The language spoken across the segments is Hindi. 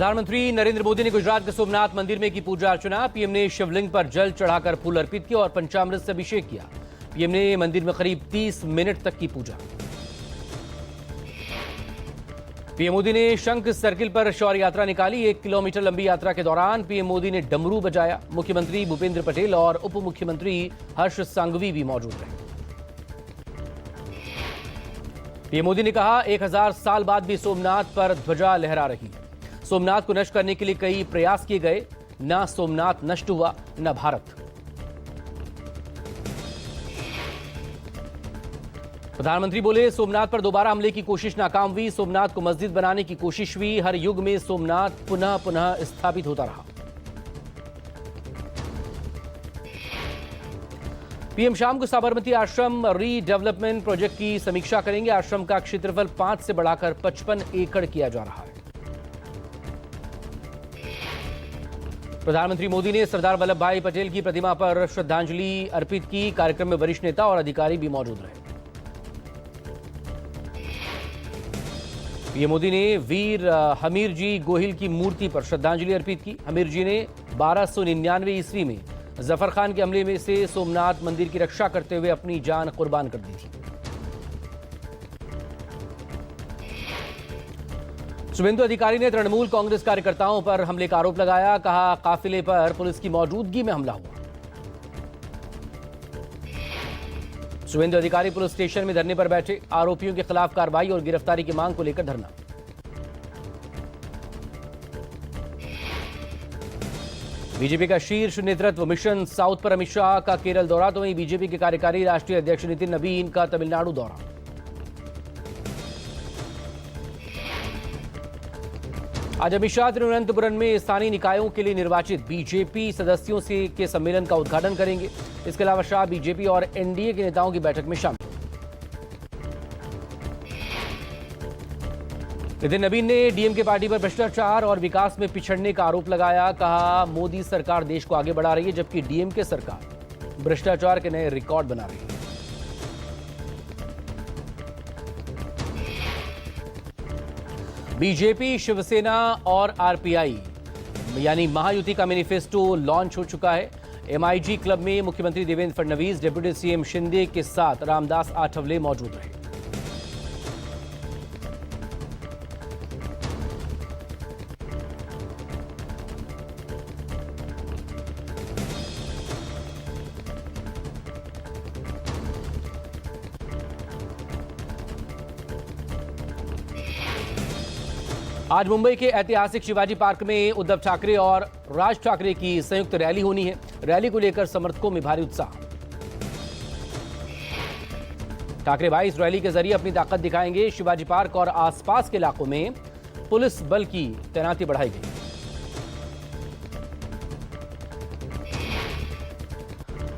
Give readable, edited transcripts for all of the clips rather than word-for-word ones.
प्रधानमंत्री नरेंद्र मोदी ने गुजरात के सोमनाथ मंदिर में की पूजा अर्चना। पीएम ने शिवलिंग पर जल चढ़ाकर फूल अर्पित किया और पंचामृत से अभिषेक किया। पीएम ने मंदिर में करीब 30 मिनट तक की पूजा। पीएम मोदी ने शंख सर्किल पर शौर्य यात्रा निकाली। 1 किलोमीटर लंबी यात्रा के दौरान पीएम मोदी ने डमरू बजाया। मुख्यमंत्री भूपेंद्र पटेल और उप मुख्यमंत्री हर्ष संघवी भी मौजूद रहे। पीएम मोदी ने कहा, 1000 साल बाद भी सोमनाथ पर ध्वजा लहरा रही है। सोमनाथ को नष्ट करने के लिए कई प्रयास किए गए, ना सोमनाथ नष्ट हुआ न भारत। प्रधानमंत्री बोले, सोमनाथ पर दोबारा हमले की कोशिश नाकाम हुई। सोमनाथ को मस्जिद बनाने की कोशिश हुई। हर युग में सोमनाथ पुनः पुनः स्थापित होता रहा। पीएम शाम को साबरमती आश्रम रीडेवलपमेंट प्रोजेक्ट की समीक्षा करेंगे। आश्रम का क्षेत्रफल 5 से बढ़ाकर 55 एकड़ किया जा रहा है। प्रधानमंत्री मोदी ने सरदार वल्लभ भाई पटेल की प्रतिमा पर श्रद्धांजलि अर्पित की। कार्यक्रम में वरिष्ठ नेता और अधिकारी भी मौजूद रहे। पीएम मोदी ने वीर हमीरजी गोहिल की मूर्ति पर श्रद्धांजलि अर्पित की। हमीरजी ने 1299 ईस्वी में जफर खान के हमले में से सोमनाथ मंदिर की रक्षा करते हुए अपनी जान कुर्बान कर दी थी। शुभेंदु अधिकारी ने तृणमूल कांग्रेस कार्यकर्ताओं पर हमले का आरोप लगाया। कहा, काफिले पर पुलिस की मौजूदगी में हमला हुआ। शुभेंदु अधिकारी पुलिस स्टेशन में धरने पर बैठे। आरोपियों के खिलाफ कार्रवाई और गिरफ्तारी की मांग को लेकर धरना। बीजेपी का शीर्ष नेतृत्व मिशन साउथ पर अमित शाह का केरल दौरा, तो वहीं बीजेपी के कार्यकारी राष्ट्रीय अध्यक्ष नितिन नबीन का तमिलनाडु दौरा। आज अमित शाह तिरुवनंतपुरम में स्थानीय निकायों के लिए निर्वाचित बीजेपी सदस्यों के सम्मेलन का उद्घाटन करेंगे। इसके अलावा शाह बीजेपी और एनडीए के नेताओं की बैठक में शामिल। नितिन नबीन ने डीएमके पार्टी पर भ्रष्टाचार और विकास में पिछड़ने का आरोप लगाया। कहा, मोदी सरकार देश को आगे बढ़ा रही है, जबकि डीएमके सरकार भ्रष्टाचार के नए रिकॉर्ड बना रही है। बीजेपी, शिवसेना और आरपीआई यानी महायुति का मैनिफेस्टो लॉन्च हो चुका है। एमआईजी क्लब में मुख्यमंत्री देवेंद्र फडणवीस, डिप्टी सीएम शिंदे के साथ रामदास आठवले मौजूद रहे। आज मुंबई के ऐतिहासिक शिवाजी पार्क में उद्धव ठाकरे और राज ठाकरे की संयुक्त रैली होनी है। रैली को लेकर समर्थकों में भारी उत्साह। ठाकरे भाई इस रैली के जरिए अपनी ताकत दिखाएंगे। शिवाजी पार्क और आसपास के इलाकों में पुलिस बल की तैनाती बढ़ाई गई।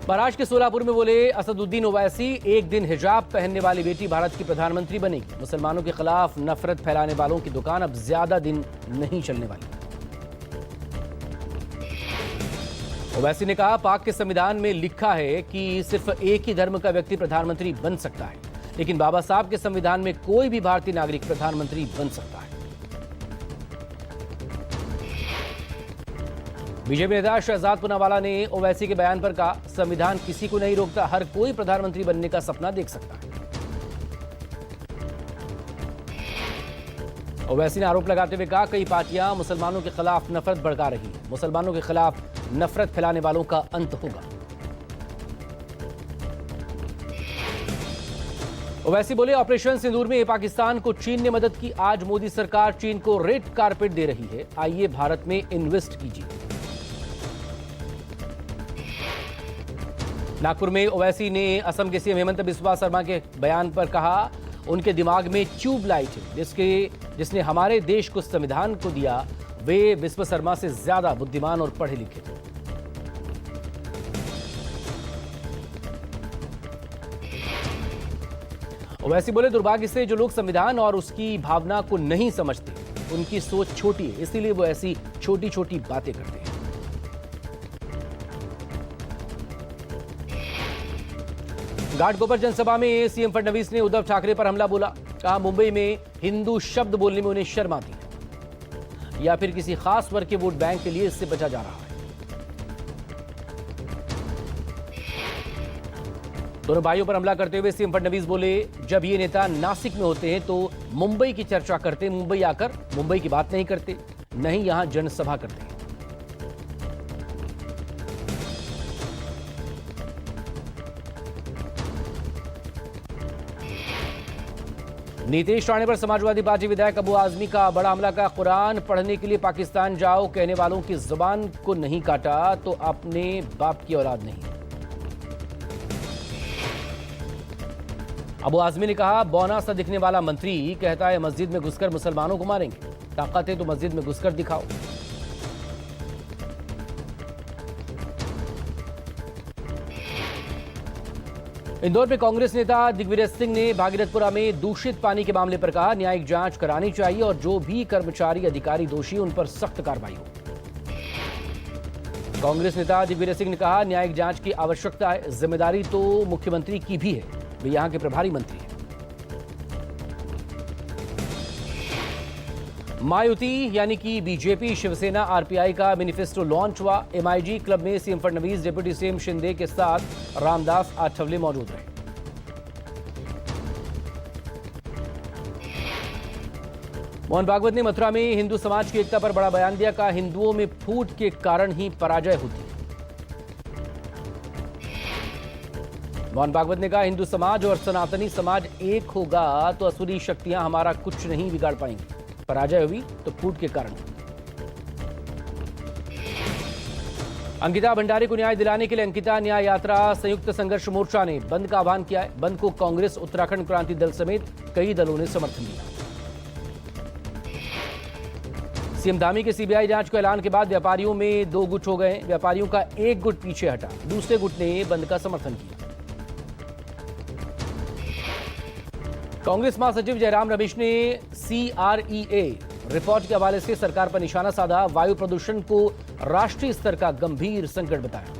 महाराष्ट्र के सोलापुर में बोले असदुद्दीन ओवैसी, एक दिन हिजाब पहनने वाली बेटी भारत की प्रधानमंत्री बनेगी। मुसलमानों के खिलाफ नफरत फैलाने वालों की दुकान अब ज्यादा दिन नहीं चलने वाली। ओवैसी ने कहा, पाक के संविधान में लिखा है कि सिर्फ एक ही धर्म का व्यक्ति प्रधानमंत्री बन सकता है, लेकिन बाबा साहब के संविधान में कोई भी भारतीय नागरिक प्रधानमंत्री बन सकता है। बीजेपी नेता शहजाद पूनावाला ने ओवैसी के बयान पर कहा, संविधान किसी को नहीं रोकता, हर कोई प्रधानमंत्री बनने का सपना देख सकता है। ओवैसी ने आरोप लगाते हुए कहा, कई पार्टियां मुसलमानों के खिलाफ नफरत भड़का रही हैं। मुसलमानों के खिलाफ नफरत फैलाने वालों का अंत होगा। ओवैसी बोले, ऑपरेशन सिंदूर में पाकिस्तान को चीन ने मदद की। आज मोदी सरकार चीन को रेड कारपेट दे रही है। आइए भारत में इन्वेस्ट कीजिए। नागपुर में ओवैसी ने असम के सीएम हेमंत बिस्वा शर्मा के बयान पर कहा, उनके दिमाग में ट्यूब लाइट है जिसने हमारे देश को संविधान को दिया। वे बिस्वा शर्मा से ज्यादा बुद्धिमान और पढ़े लिखे थे। ओवैसी बोले, दुर्भाग्य से जो लोग संविधान और उसकी भावना को नहीं समझते, उनकी सोच छोटी है, इसीलिए वो ऐसी छोटी छोटी बातें करते हैं। घाटकोपर जनसभा में सीएम फडणवीस ने उद्धव ठाकरे पर हमला बोला। कहा, मुंबई में हिंदू शब्द बोलने में उन्हें शर्म आती है। या फिर किसी खास वर्ग के वोट बैंक के लिए इससे बचा जा रहा है। दोनों भाइयों पर हमला करते हुए सीएम फडणवीस बोले, जब ये नेता नासिक में होते हैं तो मुंबई की चर्चा करते, मुंबई आकर मुंबई की बात नहीं करते, नहीं यहां जनसभा करते। नीतीश राणे पर समाजवादी पार्टी विधायक अबू आजमी का बड़ा हमला का, कुरान पढ़ने के लिए पाकिस्तान जाओ कहने वालों की जुबान को नहीं काटा तो अपने बाप की औलाद नहीं। अबू आजमी ने कहा, बौना सा दिखने वाला मंत्री कहता है मस्जिद में घुसकर मुसलमानों को मारेंगे, ताकत है तो मस्जिद में घुसकर दिखाओ। इंदौर में कांग्रेस नेता दिग्विजय सिंह ने भागीरथपुरा में दूषित पानी के मामले पर कहा, न्यायिक जांच करानी चाहिए और जो भी कर्मचारी अधिकारी दोषी उन पर सख्त कार्रवाई हो। कांग्रेस नेता दिग्विजय सिंह ने कहा, न्यायिक जांच की आवश्यकता है, जिम्मेदारी तो मुख्यमंत्री की भी है, वे यहां के प्रभारी मंत्री हैं। मायावती यानी कि बीजेपी, शिवसेना, आरपीआई का मैनिफेस्टो लॉन्च हुआ। एमआईजी क्लब में CM Fadnavis, deputy CM Shinde के साथ रामदास आठवले मौजूद रहे। मोहन भागवत ने मथुरा में हिंदू समाज की एकता पर बड़ा बयान दिया, कहा हिंदुओं में फूट के कारण ही पराजय होती है। मोहन भागवत ने कहा, हिंदू समाज और सनातनी समाज एक होगा तो असुरी शक्तियां हमारा कुछ नहीं बिगाड़ पाएंगी, पराजय हुई तो फूट के कारण। अंकिता भंडारी को न्याय दिलाने के लिए अंकिता न्याय यात्रा संयुक्त संघर्ष मोर्चा ने बंद का आह्वान किया है। बंद को कांग्रेस, उत्तराखंड क्रांति दल समेत कई दलों ने समर्थन दिया। सीएम धामी के सीबीआई जांच के ऐलान के बाद व्यापारियों में दो गुट हो गए। व्यापारियों का एक गुट पीछे हटा, दूसरे गुट ने बंद का समर्थन किया। कांग्रेस महासचिव जयराम रमेश ने CREA रिपोर्ट के हवाले से सरकार पर निशाना साधा, वायु प्रदूषण को राष्ट्रीय स्तर का गंभीर संकट बताया।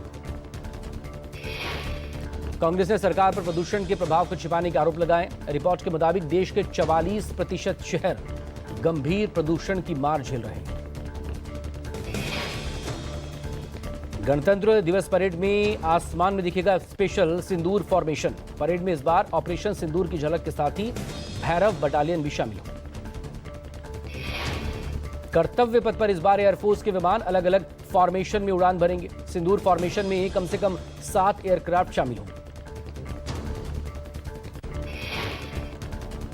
कांग्रेस ने सरकार पर प्रदूषण के प्रभाव को छिपाने के आरोप लगाए। रिपोर्ट के मुताबिक देश के 44% शहर गंभीर प्रदूषण की मार झेल रहे हैं। गणतंत्र दिवस परेड में आसमान में दिखेगा स्पेशल सिंदूर फॉर्मेशन। परेड में इस बार ऑपरेशन सिंदूर की झलक के साथ ही भैरव बटालियन भी शामिल हो। कर्तव्य पथ पर इस बार एयरफोर्स के विमान अलग अलग फॉर्मेशन में उड़ान भरेंगे। सिंदूर फॉर्मेशन में कम से कम 7 एयरक्राफ्ट शामिल होंगे।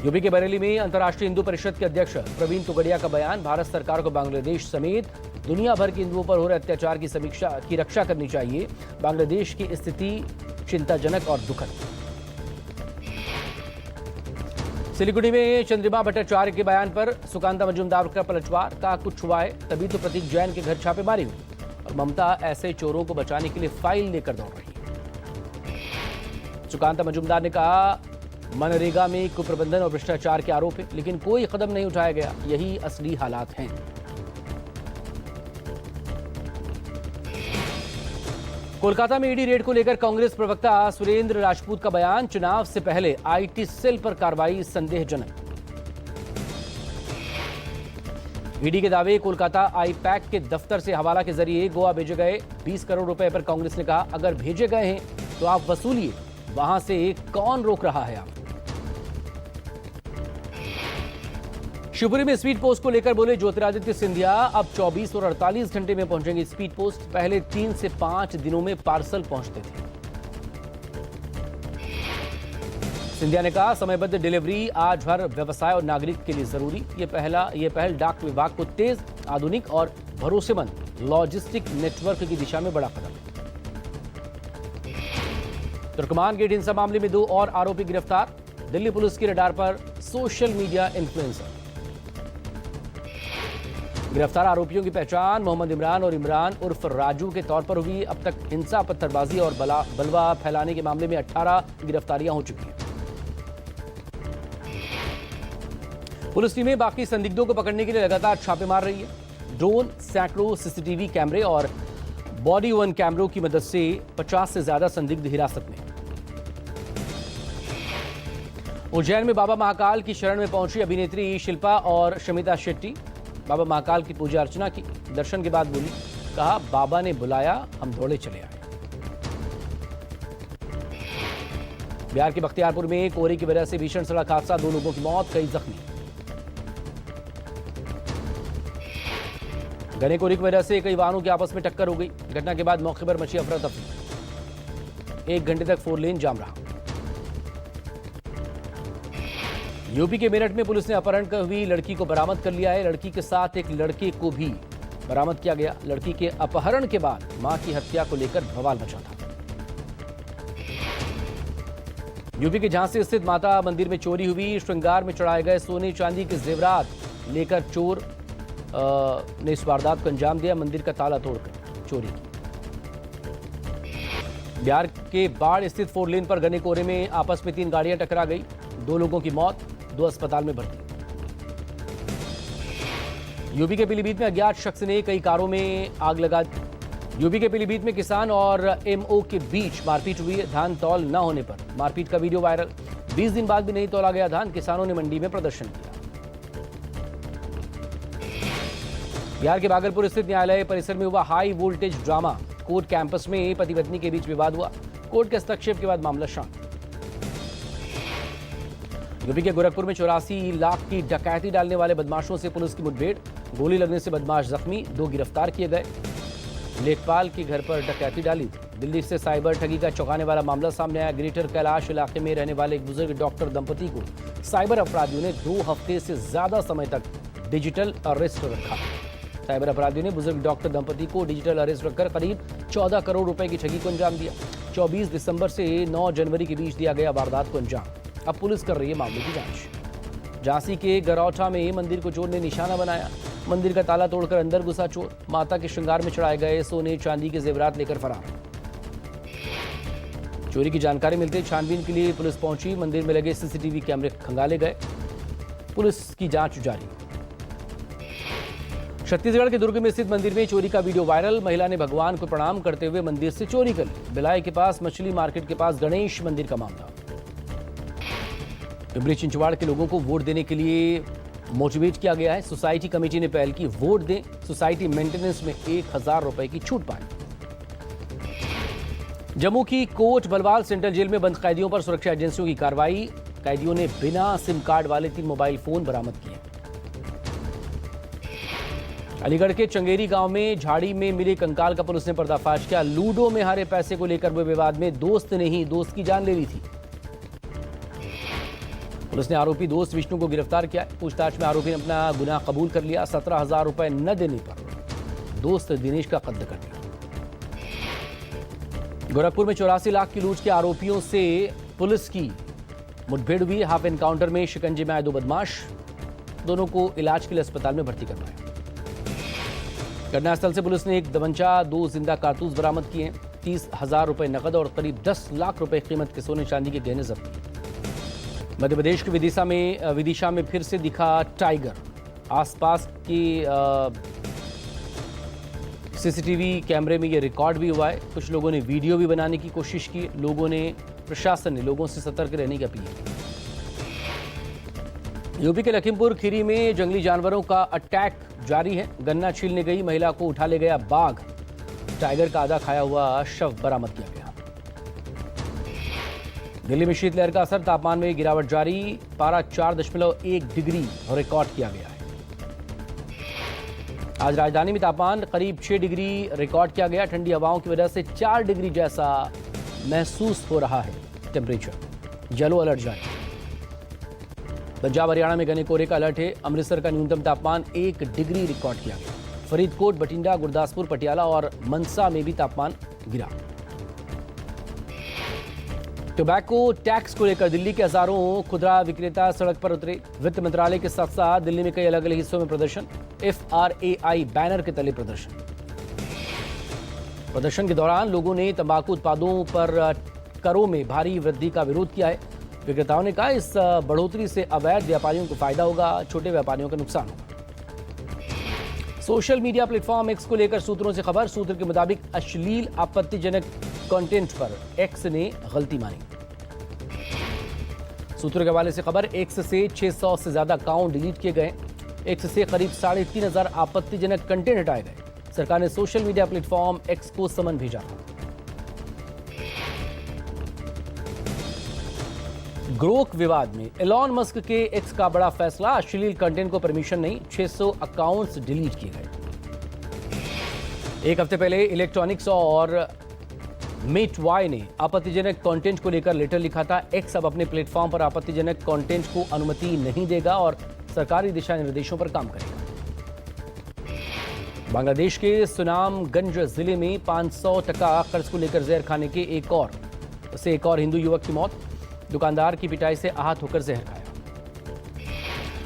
यूपी के बरेली में अंतर्राष्ट्रीय हिंदू परिषद के अध्यक्ष प्रवीण तुगड़िया का बयान, भारत सरकार को बांग्लादेश समेत दुनिया भर के हिंदुओं पर हो रहे अत्याचार की रक्षा करनी चाहिए। बांग्लादेश की स्थिति चिंताजनक और दुखद। सिलीगुड़ी में चंद्रिमा भट्टाचार्य के बयान पर सुकांता मजूमदार का पलटवार, कहा कुछ हुआ है तभी तो प्रतीक जैन के घर छापेमारी हुई और ममता ऐसे चोरों को बचाने के लिए फाइल लेकर दौड़ रही है। सुकांता मजूमदार ने कहा, मनरेगा में कुप्रबंधन और भ्रष्टाचार के आरोप है, लेकिन कोई कदम नहीं उठाया गया, यही असली हालात हैं। कोलकाता में ईडी रेड को लेकर कांग्रेस प्रवक्ता सुरेंद्र राजपूत का बयान, चुनाव से पहले आईटी सेल पर कार्रवाई संदेहजनक। ईडी के दावे, कोलकाता आईपैक के दफ्तर से हवाला के जरिए गोवा भेजे गए 20 करोड़ रुपए पर कांग्रेस ने कहा, अगर भेजे गए हैं तो आप वसूलिए, वहां से कौन रोक रहा है आप। शिवपुरी में स्पीड पोस्ट को लेकर बोले ज्योतिरादित्य सिंधिया, अब 24 और 48 घंटे में पहुंचेंगे स्पीड पोस्ट, पहले 3 से 5 दिनों में पार्सल पहुंचते थे। सिंधिया ने कहा, समयबद्ध डिलीवरी आज हर व्यवसाय और नागरिक के लिए जरूरी। ये पहल डाक विभाग को तेज, आधुनिक और भरोसेमंद लॉजिस्टिक नेटवर्क की दिशा में बड़ा कदम है। तुर्कमान गेट हिंसा मामले में 2 और आरोपी गिरफ्तार। दिल्ली पुलिस की रडार पर सोशल मीडिया इन्फ्लुएंसर। गिरफ्तार आरोपियों की पहचान मोहम्मद इमरान और इमरान उर्फ राजू के तौर पर हुई। अब तक हिंसा, पत्थरबाजी और बलवा फैलाने के मामले में 18 गिरफ्तारियां हो चुकी हैं। पुलिस टीमें बाकी संदिग्धों को पकड़ने के लिए लगातार छापे मार रही है। ड्रोन, सैकड़ों सीसीटीवी कैमरे और बॉडी वन कैमरों की मदद से 50 से ज्यादा संदिग्ध हिरासत में। उज्जैन में बाबा महाकाल की शरण में पहुंची अभिनेत्री शिल्पा और शमिता शेट्टी। बाबा महाकाल की पूजा अर्चना की। दर्शन के बाद बोली, कहा बाबा ने बुलाया, हम दौड़े चले आए। बिहार के बख्तियारपुर में कोहरे की वजह से भीषण सड़क हादसा, 2 लोगों की मौत, कई जख्मी। घने कोहरे की वजह से कई वाहनों की आपस में टक्कर हो गई। घटना के बाद मौके पर मची अफरा तफरी। 1 घंटे तक 4 लेन जाम रहा। यूपी के मेरठ में पुलिस ने अपहरण कर हुई लड़की को बरामद कर लिया है। लड़की के साथ एक लड़के को भी बरामद किया गया। लड़की के अपहरण के बाद मां की हत्या को लेकर बवाल मचा था। यूपी के झांसी स्थित माता मंदिर में चोरी हुई। श्रृंगार में चढ़ाए गए सोने चांदी के जेवरात लेकर चोर ने इस वारदात को अंजाम दिया। मंदिर का ताला तोड़कर चोरी की। बिहार के बाढ़ स्थित 4 लेन पर घने कोहरे में आपस में 3 गाड़ियां टकरा गई। 2 लोगों की मौत, 2 अस्पताल में भर्ती। यूपी के पीलीभीत में अज्ञात शख्स ने कई कारों में आग लगा। यूपी के पीलीभीत में किसान और एमओ के बीच मारपीट हुई। धान तौल न होने पर मारपीट का वीडियो वायरल। 20 दिन बाद भी नहीं तौला गया धान। किसानों ने मंडी में प्रदर्शन किया। बिहार के भागलपुर स्थित न्यायालय परिसर में हुआ high voltage drama. Court campus में पति पत्नी के बीच विवाद हुआ। कोर्ट के हस्तक्षेप के बाद मामला शांत। यूपी के गोरखपुर में 84 लाख की डकैती डालने वाले बदमाशों से पुलिस की मुठभेड़। गोली लगने से बदमाश जख्मी, 2 गिरफ्तार किए गए। लेखपाल के घर पर डकैती डाली। दिल्ली से साइबर ठगी का चौंकाने वाला मामला सामने आया। ग्रेटर कैलाश इलाके में रहने वाले एक बुजुर्ग डॉक्टर दंपति को साइबर अपराधियों ने 2 हफ्ते से ज्यादा समय तक डिजिटल अरेस्ट रखा। साइबर अपराधियों ने बुजुर्ग डॉक्टर दंपति को डिजिटल अरेस्ट रखकर करीब 14 करोड़ रुपए की ठगी को अंजाम दिया। 24 दिसंबर से 9 जनवरी के बीच दिया गया वारदात को अंजाम। अब पुलिस कर रही है मामले की जांच। झांसी के गरौठा में मंदिर को चोर ने निशाना बनाया। मंदिर का ताला तोड़कर अंदर घुसा चोर। माता के श्रृंगार में चढ़ाए गए सोने चांदी के जेवरात लेकर फरार। चोरी की जानकारी मिलते ही छानबीन के लिए पुलिस पहुंची। मंदिर में लगे सीसीटीवी कैमरे खंगाले गए। पुलिस की जांच जारी। छत्तीसगढ़ के दुर्ग में स्थित मंदिर में चोरी का वीडियो वायरल। महिला ने भगवान को प्रणाम करते हुए मंदिर से चोरी कर ली। बिलाय के पास मछली मार्केट के पास गणेश मंदिर का मामला। पिंपरी चिंचवाड़ के लोगों को वोट देने के लिए मोटिवेट किया गया है। सोसाइटी कमेटी ने पहल की, वोट दें, सोसाइटी मेंटेनेंस में 1000 रुपए की छूट पाए। जम्मू की कोट बलवाल सेंट्रल जेल में बंद कैदियों पर सुरक्षा एजेंसियों की कार्रवाई। कैदियों ने बिना सिम कार्ड वाले 3 मोबाइल फोन बरामद किए। अलीगढ़ के चंगेरी गांव में झाड़ी में मिले कंकाल का पुलिस ने पर्दाफाश किया। लूडो में हारे पैसे को लेकर हुए विवाद में दोस्त ने ही दोस्त की जान ले ली थी। पुलिस ने आरोपी दोस्त विष्णु को गिरफ्तार किया। पूछताछ में आरोपी ने अपना गुनाह कबूल कर लिया। 17,000 रुपए न देने पर दोस्त दिनेश का कत्ल कर दिया। गोरखपुर में 84 लाख की लूट के आरोपियों से पुलिस की मुठभेड़ हुई। हाफ एनकाउंटर में शिकंजे में आए 2 बदमाश। दोनों को इलाज के लिए अस्पताल में भर्ती करवाया। घटनास्थल से पुलिस ने एक दबंचा, 2 जिंदा कारतूस बरामद किए। 30,000 रुपए नकद और करीब 10 लाख रुपए कीमत के सोने चांदी के गहने जब्त किए। मध्य प्रदेश के विदिशा में फिर से दिखा टाइगर। आसपास की सीसीटीवी कैमरे में ये रिकॉर्ड भी हुआ है। कुछ लोगों ने वीडियो भी बनाने की कोशिश की। प्रशासन ने लोगों से सतर्क रहने की अपील की। यूपी के लखीमपुर खीरी में जंगली जानवरों का अटैक जारी है। गन्ना छीलने गई महिला को उठा ले गया बाघ। टाइगर का आधा खाया हुआ शव बरामद किया गया। दिल्ली में शीतलहर का असर, तापमान में गिरावट जारी। पारा 4.1 डिग्री रिकॉर्ड किया गया है। आज राजधानी में तापमान करीब 6 डिग्री रिकॉर्ड किया गया। ठंडी हवाओं की वजह से 4 डिग्री जैसा महसूस हो रहा है टेम्परेचर। येलो अलर्ट जारी। पंजाब हरियाणा में घने कोहरे का अलर्ट है। अमृतसर का न्यूनतम तापमान 1 डिग्री रिकॉर्ड किया गया। फरीदकोट, बठिंडा, गुरदासपुर, पटियाला और मनसा में भी तापमान गिरा। टोबैको टैक्स को लेकर दिल्ली के हजारों खुदरा विक्रेता सड़क पर उतरे। वित्त मंत्रालय के साथ साथ दिल्ली में कई अलग अलग हिस्सों में प्रदर्शन। FRAI बैनर के तले प्रदर्शन के दौरान लोगों ने तंबाकू उत्पादों पर करों में भारी वृद्धि का विरोध किया है। विक्रेताओं ने कहा, इस बढ़ोतरी से अवैध व्यापारियों को फायदा होगा, छोटे व्यापारियों का नुकसान होगा। सोशल मीडिया प्लेटफॉर्म एक्स को लेकर सूत्रों से खबर। सूत्र के मुताबिक अश्लील आपत्तिजनक कंटेंट पर एक्स ने गलती मानी। सूत्रों के हवाले से खबर, एक्स से 600 से ज्यादा अकाउंट डिलीट किए गए। एक्स से करीब 3,500 आपत्तिजनक कंटेंट हटाए गए। सरकार ने सोशल मीडिया प्लेटफॉर्म एक्स को समन भेजा था। ग्रोक विवाद में एलॉन मस्क के एक्स का बड़ा फैसला, अश्लील कंटेंट को परमिशन नहीं, 600 अकाउंट्स डिलीट किए गए। एक हफ्ते पहले इलेक्ट्रॉनिक्स और मेटवाई ने आपत्तिजनक कंटेंट को लेकर लेटर लिखा था। एक्स अब अपने प्लेटफॉर्म पर आपत्तिजनक कंटेंट को अनुमति नहीं देगा और सरकारी दिशा निर्देशों पर काम करेगा। बांग्लादेश के सुनामगंज जिले में 500 टका कर्ज को लेकर जहर खाने के एक और हिंदू युवक की मौत। दुकानदार की पिटाई से आहत होकर जहर खाया।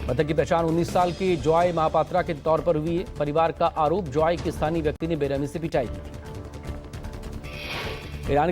मृतक की पहचान 19 साल की जॉय महापात्रा के तौर पर हुई है। परिवार का आरोप, जॉय के स्थानीय व्यक्ति ने बेरहमी से पिटाई की।